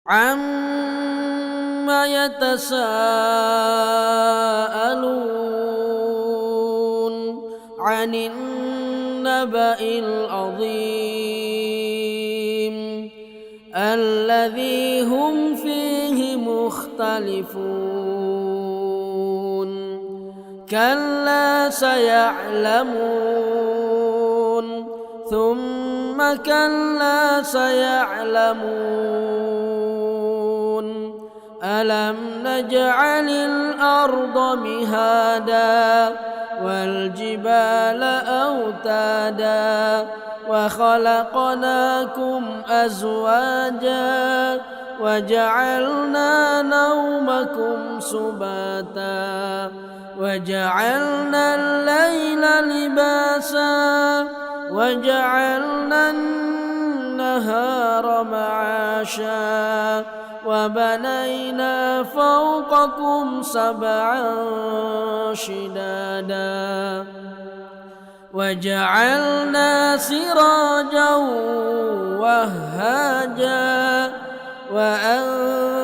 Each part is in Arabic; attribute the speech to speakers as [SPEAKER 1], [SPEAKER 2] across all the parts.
[SPEAKER 1] عَمَّ يَتَسَاءَلُونَ عَنِ النَّبَإِ الْعَظِيمِ الَّذِي هُمْ فِيهِ مُخْتَلِفُونَ كَلَّا سَيَعْلَمُونَ ثُمَّ كَلَّا سَيَعْلَمُونَ أَلَمْ نَجْعَلِ الْأَرْضَ مِهَادًا وَالْجِبَالَ أَوْتَادًا وَخَلَقْنَاكُمْ أَزْوَاجًا وَجَعَلْنَا نَوْمَكُمْ سُبَاتًا وَجَعَلْنَا اللَّيْلَ لِبَاسًا وَجَعَلْنَا النَّهَارَ مَعَاشًا وَبَنَيْنَا فَوْقَكُمْ سَبْعًا شِدَادًا وَجَعَلْنَا سِرَاجًا وَهَّاجًا وَأَنزَلْنَا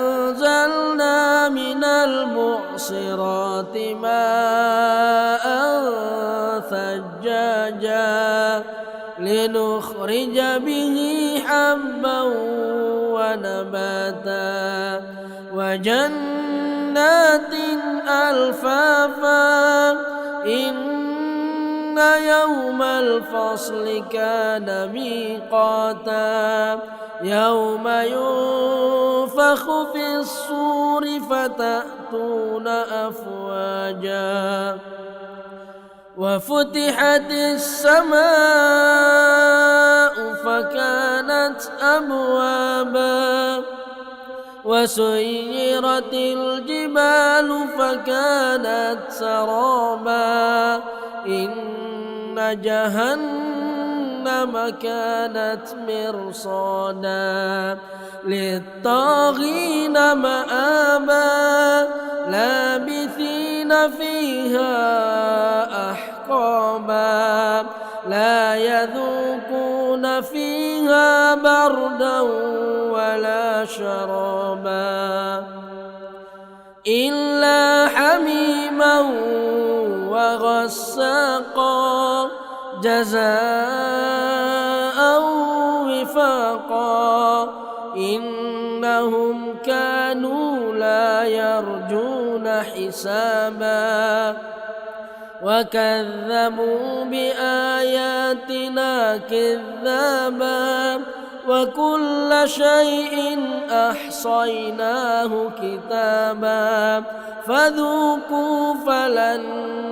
[SPEAKER 1] مِنَ الْمُعْصِرَاتِ مَاءً ثَجَّاجًا لِنُخْرِجَ بِهِ حَبًّا وَنَبَاتًا وَجَنَّاتٍ أَلْفَافًا إِنَّ يَوْمَ الْفَصْلِ كَانَ مِيقَاتًا يَوْمَ يُنفَخُ فِي الصُّورِ فَتَأْتُونَ أَفْوَاجًا وَفُتِحَتِ السَّمَاءُ فَكَانَتْ أَبْوَابًا وَسُيِّرَتِ الْجِبَالُ فَكَانَتْ سَرَابًا إِنَّ جَهَنَّمَ كَانَتْ مِرْصَادًا لِلطَّاغِينَ مَآبًا لَابِثِينَ فِيهَا أَحْقَابًا لَا يَذُوقُونَ فِيهَا بَرْدًا وَلَا شَرَابًا إِلَّا حَمِيمًا وَغَسَّاقًا جَزَاءً وِفَاقًا إِنَّهُمْ كَانُوا لَا يَرْجُونَ حِسَابًا وَكَذَّبُوا بِآيَاتِنَا كِذَّابًا وَكُلَّ شَيْءٍ أَحْصَيْنَاهُ كِتَابًا فَذُوقُوا فَلَن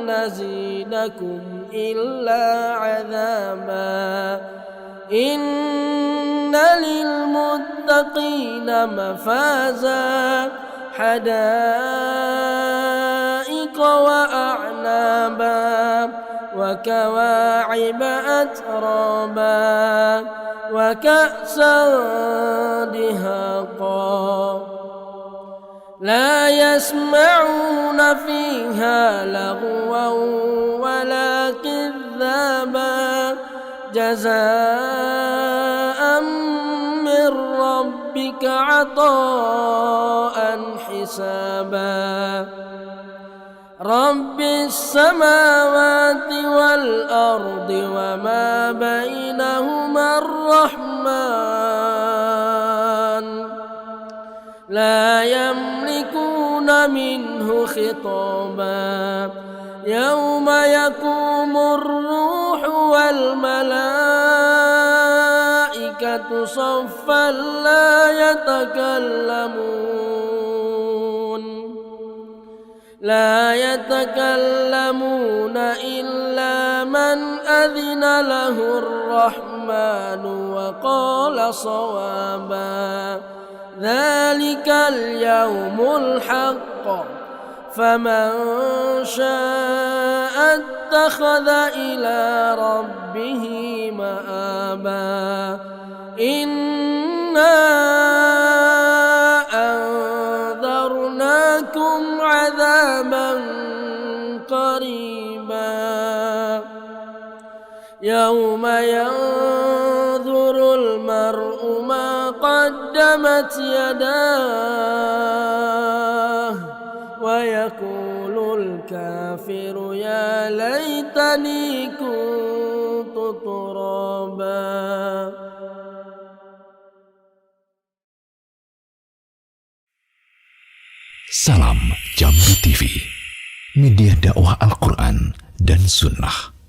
[SPEAKER 1] نَّزِيدَكُمْ إِلَّا عَذَابًا إِنَّ لِلْمُتَّقِينَ مَفَازًا حَدَائِقَ وَأَعْنَابًا وَكَوَاعِبَ أَتْرَابًا وَكَأْسًا دِهَاقًا لَا يَسْمَعُونَ فِيهَا لَغْوًا وَلَا كِذَّابًا جَزَاءً مِّن رَّبِّكَ عَطَاءً حِسَابًا رَبِّ السَّمَاوَاتِ وَالْأَرْضِ وَمَا بَيْنَهُمَا الرَّحْمَنُ لَا يَمْلِكُونَ مِنْهُ خِطَابًا يَوْمَ يَقُومُ الرُّوحُ وَالْمَلَائِكَةُ صَفًّا لا يتكلمون إلا من أذن له الرحمن وقال صوابا ذلك اليوم الحق فمن شاء اتخذ إلى ربه مآبا إنا أنذرناكم عذابا قريبا يوم ينظر المرء ما قدمت تبت يداه ويقول الكافر يا ليتني كنت ترابا.
[SPEAKER 2] Salam Jambi TV, media dakwah Al-Quran dan Sunnah.